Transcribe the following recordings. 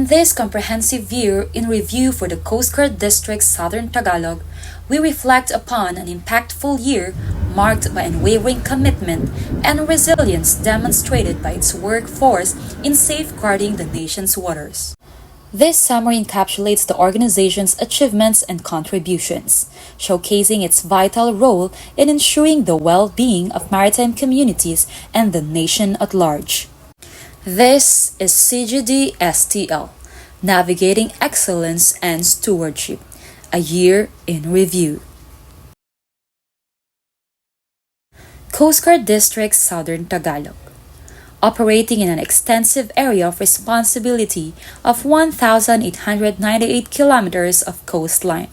In this comprehensive year in review for the Coast Guard District's Southern Tagalog, we reflect upon an impactful year marked by unwavering commitment and resilience demonstrated by its workforce in safeguarding the nation's waters. This summary encapsulates the organization's achievements and contributions, showcasing its vital role in ensuring the well-being of maritime communities and the nation at large. This is 𝐂𝐆𝐃𝐒, Navigating Excellence and Stewardship, a year in review. Coast Guard District Southern Tagalog. Operating in an extensive area of responsibility of 1,898 kilometers of coastline,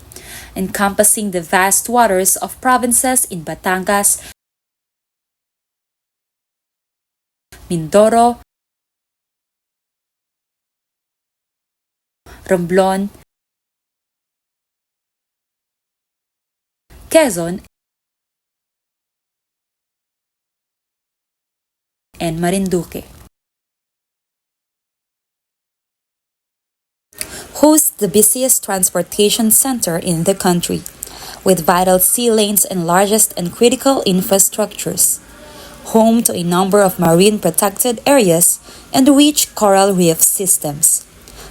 encompassing the vast waters of provinces in Batangas, Mindoro, Romblon, Quezon, and Marinduque. Hosts the busiest transportation center in the country, with vital sea lanes and largest and critical infrastructures. Home to a number of marine protected areas and rich coral reef systems,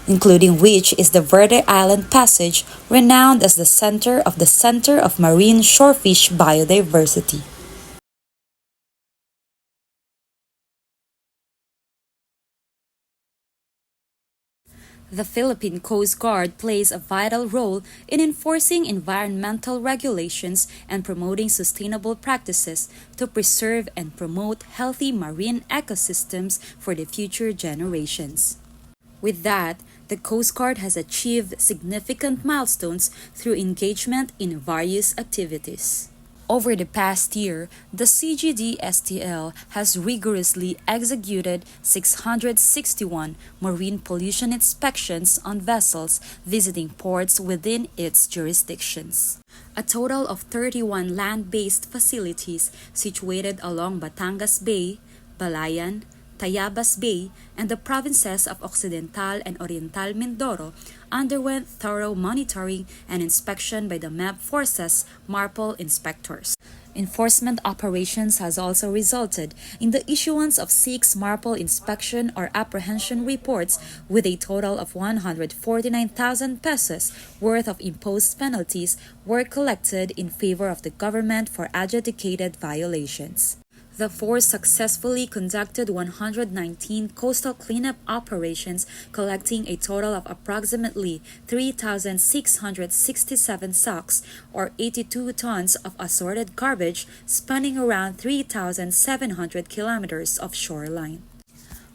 including which is the Verde Island Passage, renowned as the center of marine shorefish biodiversity. The Philippine Coast Guard plays a vital role in enforcing environmental regulations and promoting sustainable practices to preserve and promote healthy marine ecosystems for the future generations. With that, the Coast Guard has achieved significant milestones through engagement in various activities. Over the past year, the CGD-STL has rigorously executed 661 marine pollution inspections on vessels visiting ports within its jurisdictions. A total of 31 land-based facilities situated along Batangas Bay, Balayan, Tayabas Bay, and the provinces of Occidental and Oriental Mindoro underwent thorough monitoring and inspection by the MEP Forces MARPOL inspectors. Enforcement operations has also resulted in the issuance of 6 MARPOL inspection or apprehension reports with a total of 149,000 pesos worth of imposed penalties were collected in favor of the government for adjudicated violations. The force successfully conducted 119 coastal cleanup operations, collecting a total of approximately 3,667 sacks or 82 tons of assorted garbage, spanning around 3,700 kilometers of shoreline.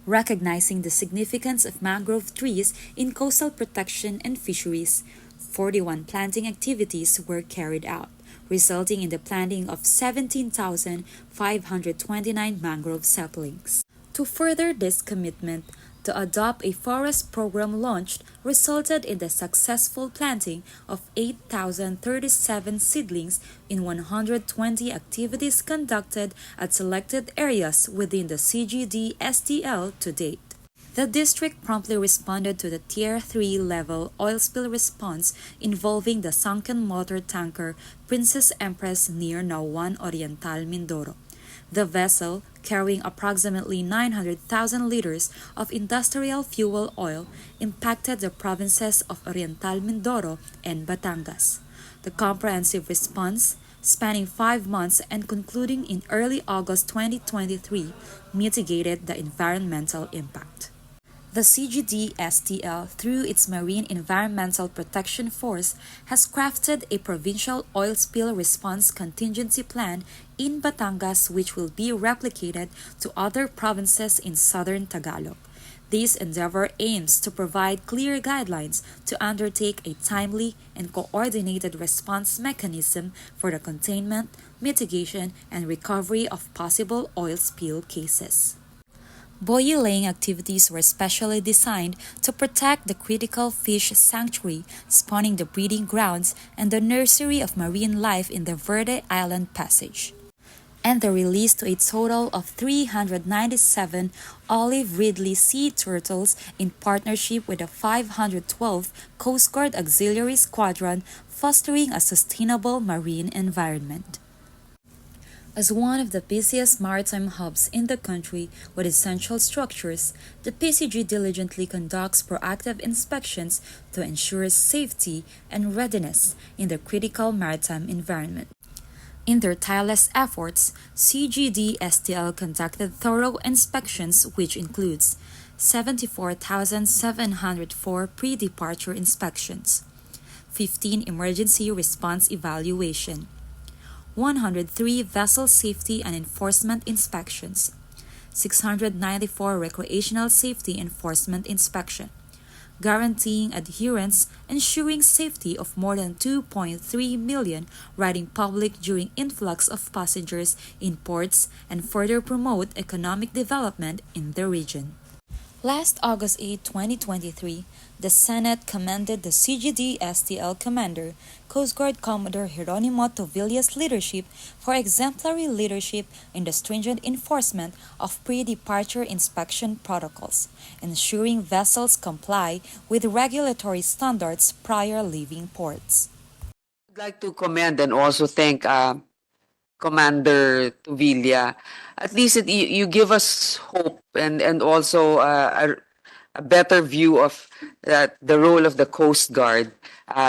Recognizing the significance of mangrove trees in coastal protection and fisheries, 41 planting activities were carried out, resulting in the planting of 17,529 mangrove saplings. To further this commitment, the Adopt a Forest program launched resulted in the successful planting of 8,037 seedlings in 120 activities conducted at selected areas within the CGD-STL to date. The district promptly responded to the Tier 3 level oil spill response involving the sunken motor tanker Princess Empress near Nauan Oriental, Mindoro. The vessel, carrying approximately 900,000 liters of industrial fuel oil, impacted the provinces of Oriental Mindoro and Batangas. The comprehensive response, spanning 5 months and concluding in early August 2023, mitigated the environmental impact. The CGD-STL, through its Marine Environmental Protection Force, has crafted a provincial oil spill response contingency plan in Batangas which will be replicated to other provinces in southern Tagalog. This endeavor aims to provide clear guidelines to undertake a timely and coordinated response mechanism for the containment, mitigation, and recovery of possible oil spill cases. Buoy laying activities were specially designed to protect the critical fish sanctuary, spawning the breeding grounds and the nursery of marine life in the Verde Island Passage. and the release to a total of 397 olive ridley sea turtles in partnership with the 512th Coast Guard Auxiliary Squadron, fostering a sustainable marine environment. As one of the busiest maritime hubs in the country with essential structures, the PCG diligently conducts proactive inspections to ensure safety and readiness in the critical maritime environment. In their tireless efforts, CGD-STL conducted thorough inspections which includes 74,704 pre-departure inspections, 15 emergency response evaluation, 103 vessel safety and enforcement inspections, 694 recreational safety enforcement inspection, guaranteeing adherence, ensuring safety of more than 2.3 million riding public during influx of passengers in ports, and further promote economic development in the region. Last August 8, 2023, the Senate commended the CGD-STL Commander, Coast Guard Commodore Geronimo Tovilla's leadership for exemplary leadership in the stringent enforcement of pre-departure inspection protocols, ensuring vessels comply with regulatory standards prior leaving ports. I'd like to commend and also thank Commander Tuvilla. At least you give us hope and also a better view of the role of the Coast Guard.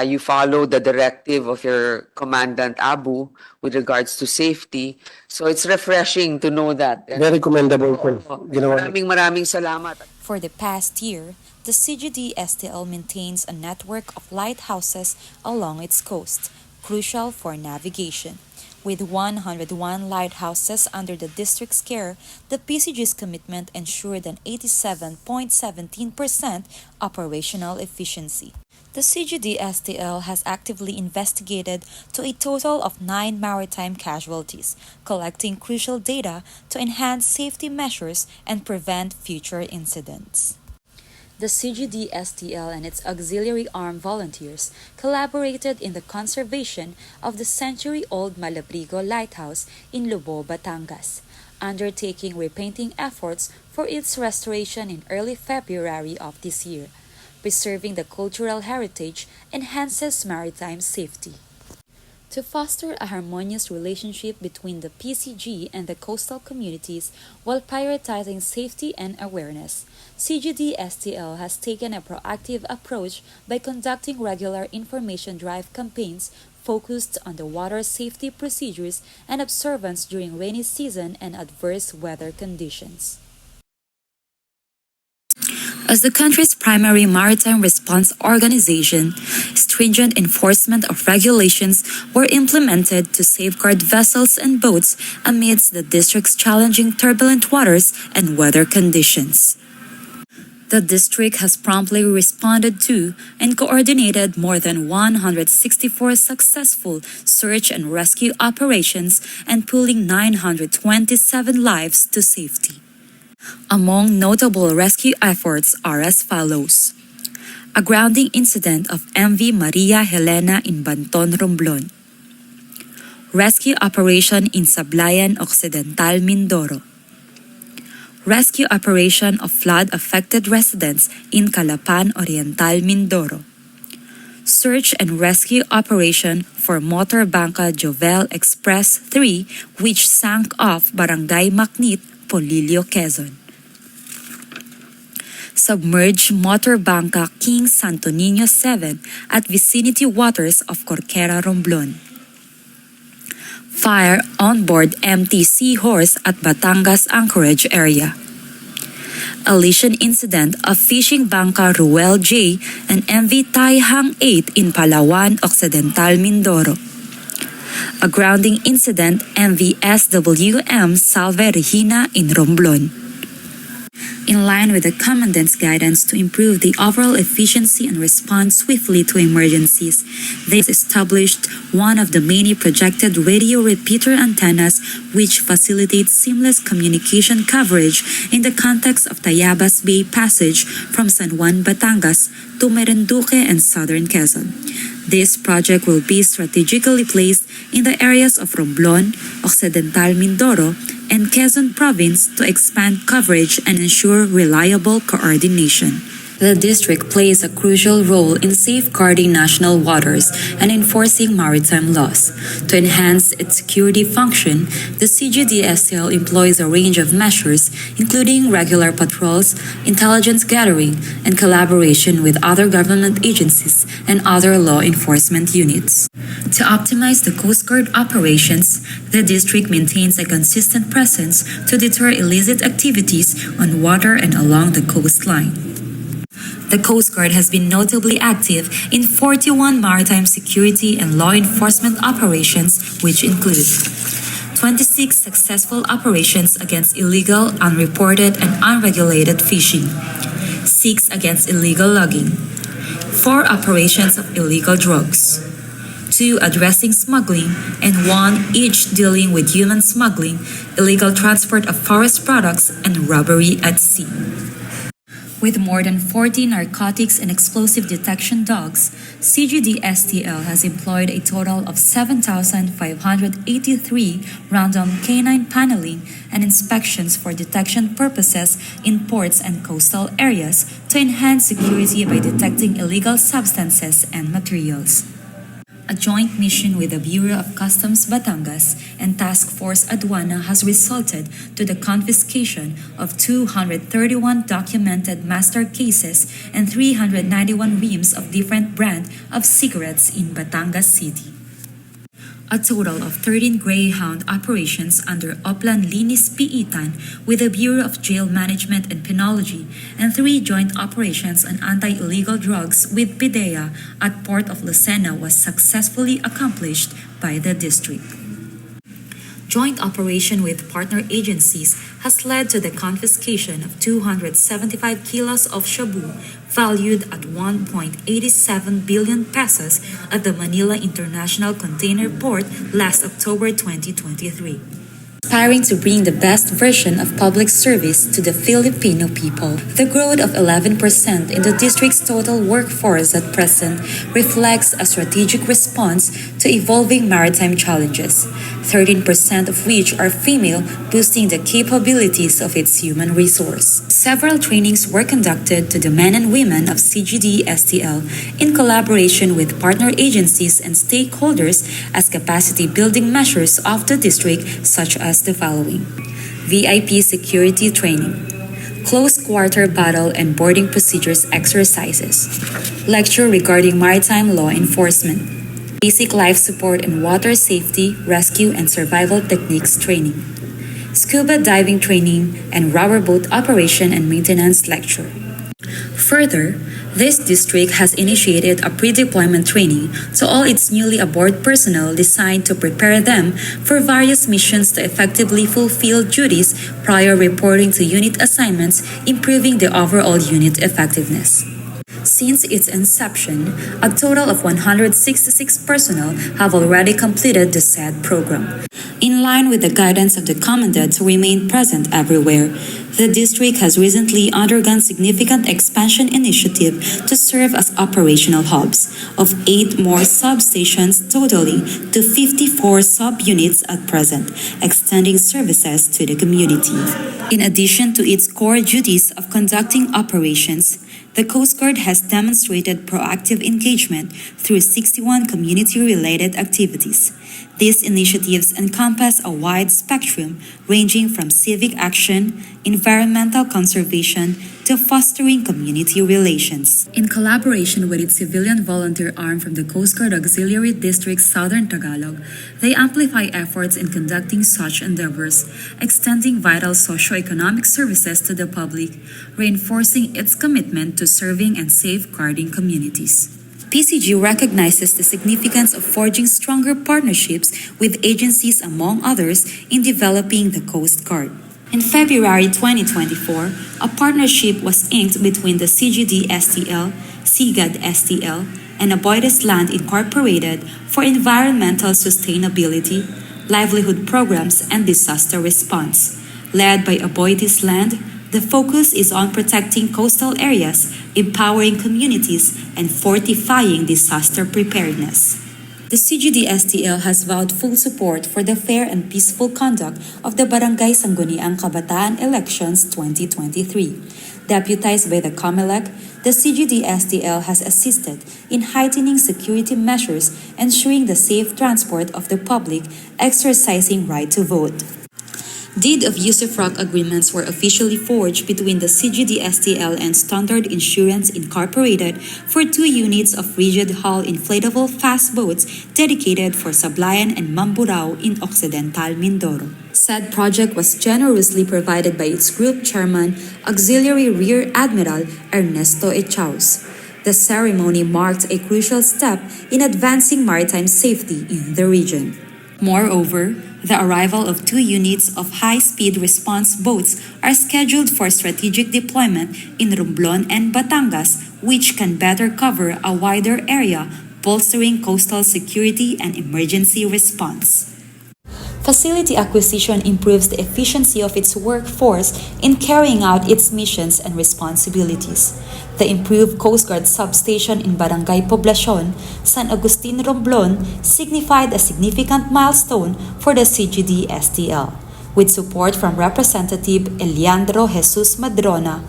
You follow the directive of your Commandant Abu with regards to safety. So it's refreshing to know that. Very commendable po. Maraming salamat. For the past year, the CGD-STL maintains a network of lighthouses along its coast, crucial for navigation. With 101 lighthouses under the district's care, the PCG's commitment ensured an 87.17% operational efficiency. The CGD-STL has actively investigated to a total of 9 maritime casualties, collecting crucial data to enhance safety measures and prevent future incidents. The CGD-STL and its auxiliary armed volunteers collaborated in the conservation of the century-old Malabrigo Lighthouse in Lobo, Batangas, undertaking repainting efforts for its restoration in early February of this year. Preserving the cultural heritage enhances maritime safety. To foster a harmonious relationship between the PCG and the coastal communities while prioritizing safety and awareness, CGD-STL has taken a proactive approach by conducting regular information drive campaigns focused on the water safety procedures and observance during rainy season and adverse weather conditions. As the country's primary maritime response organization, stringent enforcement of regulations were implemented to safeguard vessels and boats amidst the district's challenging turbulent waters and weather conditions. The district has promptly responded to and coordinated more than 164 successful search and rescue operations and pulling 927 lives to safety. Among notable rescue efforts are as follows: a grounding incident of MV Maria Helena in Banton, Romblon. Rescue operation in Sablayan Occidental, Mindoro. Rescue operation of flood-affected residents in Calapan Oriental, Mindoro. Search and rescue operation for motor banca Jovel Express 3 which sank off Barangay Macnit, Polillo, Quezon. Submerged motor banca King Santo Niño 7 at vicinity waters of Corquera, Romblon. Fire on board MT Seahorse at Batangas Anchorage area. Elision incident of fishing banca Ruel J and MV Taihang 8 in Palawan, Occidental, Mindoro. A grounding incident MV SWM Salve Regina in Romblon. In line with the Commandant's guidance to improve the overall efficiency and respond swiftly to emergencies, they established one of the many projected radio repeater antennas which facilitates seamless communication coverage in the context of Tayabas Bay Passage from San Juan, Batangas to Marinduque and Southern Quezon. This project will be strategically placed in the areas of Romblon, Occidental Mindoro, and Quezon Province to expand coverage and ensure reliable coordination. The district plays a crucial role in safeguarding national waters and enforcing maritime laws. To enhance its security function, the CGD-STL employs a range of measures, including regular patrols, intelligence gathering, and collaboration with other government agencies and other law enforcement units. To optimize the Coast Guard operations, the district maintains a consistent presence to deter illicit activities on water and along the coastline. The Coast Guard has been notably active in 41 maritime security and law enforcement operations, which include 26 successful operations against illegal, unreported, and unregulated fishing, 6 against illegal logging, 4 operations of illegal drugs, 2 addressing smuggling, and 1 each dealing with human smuggling, illegal transport of forest products, and robbery at sea. With more than 40 narcotics and explosive detection dogs, CGD-STL has employed a total of 7,583 random canine paneling and inspections for detection purposes in ports and coastal areas to enhance security by detecting illegal substances and materials. A joint mission with the Bureau of Customs Batangas and Task Force Aduana has resulted to the confiscation of 231 documented master cases and 391 reams of different brand of cigarettes in Batangas City. A total of 13 Greyhound operations under Oplan Linis Piitan with the Bureau of Jail Management and Penology and 3 joint operations on anti-illegal drugs with PIDEA at Port of Lucena was successfully accomplished by the district. Joint operation with partner agencies has led to the confiscation of 275 kilos of shabu valued at 1.87 billion pesos at the Manila International Container Port last October 2023. Aspiring to bring the best version of public service to the Filipino people. The growth of 11% in the district's total workforce at present reflects a strategic response to evolving maritime challenges, 13% of which are female, boosting the capabilities of its human resource. Several trainings were conducted to the men and women of CGD-STL in collaboration with partner agencies and stakeholders as capacity building measures of the district, such as the following: VIP security training, close quarter battle and boarding procedures exercises, lecture regarding maritime law enforcement, basic life support and water safety, rescue and survival techniques training, scuba diving training, and rubber boat operation and maintenance lecture. Further, this district has initiated a pre-deployment training to all its newly aboard personnel designed to prepare them for various missions to effectively fulfill duties prior reporting to unit assignments, improving the overall unit effectiveness. Since its inception, a total of 166 personnel have already completed the said program. In line with the guidance of the Commandant to remain present everywhere, the district has recently undergone significant expansion initiative to serve as operational hubs of 8 more substations totaling to 54 subunits at present, extending services to the community. In addition to its core duties of conducting operations, the Coast Guard has demonstrated proactive engagement through 61 community-related activities. These initiatives encompass a wide spectrum ranging from civic action, environmental conservation, to fostering community relations. In collaboration with its civilian volunteer arm from the Coast Guard Auxiliary District Southern Tagalog, they amplify efforts in conducting such endeavors, extending vital socio-economic services to the public, reinforcing its commitment to serving and safeguarding communities. PCG recognizes the significance of forging stronger partnerships with agencies, among others, in developing the Coast Guard. In February 2024, a partnership was inked between the CGD-STL, 𝐂𝐶GAD-STL, and Aboitiz Land Incorporated for environmental sustainability, livelihood programs, and disaster response. Led by Aboitiz Land, the focus is on protecting coastal areas, empowering communities, and fortifying disaster preparedness. The CGD-STL has vowed full support for the fair and peaceful conduct of the Barangay Sangguniang Kabataan Elections 2023. Deputized by the COMELEC, the CGD-STL has assisted in heightening security measures, ensuring the safe transport of the public exercising right to vote. Deed of 𝐒𝐆𝐹 agreements were officially forged between the CGD-STL and Standard Insurance Incorporated for 2 units of rigid hull inflatable fast boats dedicated for Sablayan and Mamburao in Occidental Mindoro. Said project was generously provided by its group chairman, Auxiliary Rear Admiral Ernesto Echaus. The ceremony marked a crucial step in advancing maritime safety in the region. Moreover, the arrival of 2 units of high-speed response boats are scheduled for strategic deployment in Romblon and Batangas, which can better cover a wider area, bolstering coastal security and emergency response. Facility acquisition improves the efficiency of its workforce in carrying out its missions and responsibilities. The improved Coast Guard substation in Barangay Poblacion, San Agustin, Romblon, signified a significant milestone for the CGD-STL. With support from Representative Eliandro Jesus Madrona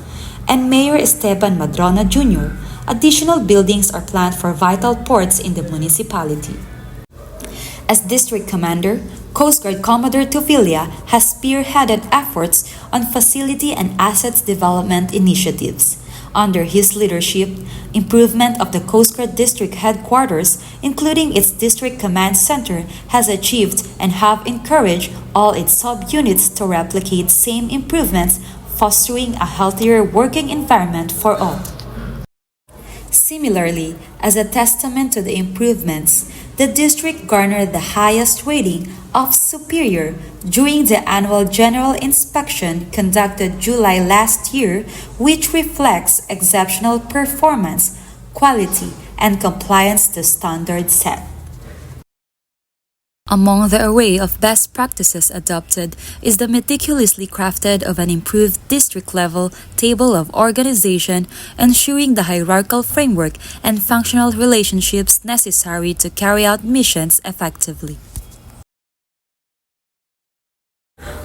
and Mayor Esteban Madrona Jr., additional buildings are planned for vital ports in the municipality. As District Commander, Coast Guard Commodore Tuvilla has spearheaded efforts on facility and assets development initiatives. Under his leadership, improvement of the Coast Guard District Headquarters, including its District Command Center, has achieved and have encouraged all its subunits to replicate same improvements, fostering a healthier working environment for all. Similarly, as a testament to the improvements, the district garnered the highest rating of Superior during the annual general inspection conducted July last year, which reflects exceptional performance, quality, and compliance to standards set. Among the array of best practices adopted is the meticulously crafted of an improved district-level table of organization, ensuring the hierarchical framework and functional relationships necessary to carry out missions effectively.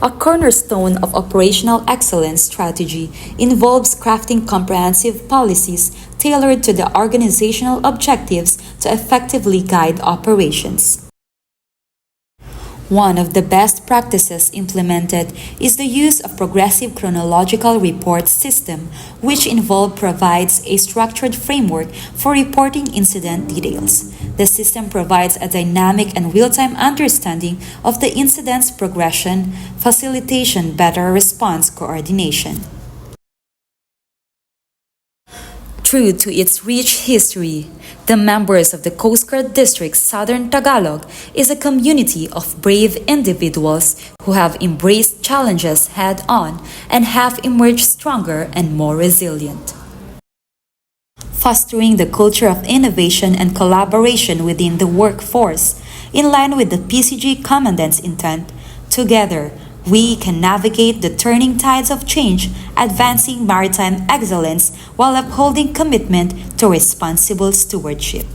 A cornerstone of operational excellence strategy involves crafting comprehensive policies tailored to the organizational objectives to effectively guide operations. One of the best practices implemented is the use of progressive chronological report system, which provides a structured framework for reporting incident details. The system provides a dynamic and real-time understanding of the incident's progression, facilitation better response coordination. True to its rich history, the members of the Coast Guard District Southern Tagalog is a community of brave individuals who have embraced challenges head-on and have emerged stronger and more resilient. Fostering the culture of innovation and collaboration within the workforce, in line with the PCG Commandant's intent, together we can navigate the turning tides of change, advancing maritime excellence while upholding commitment to responsible stewardship.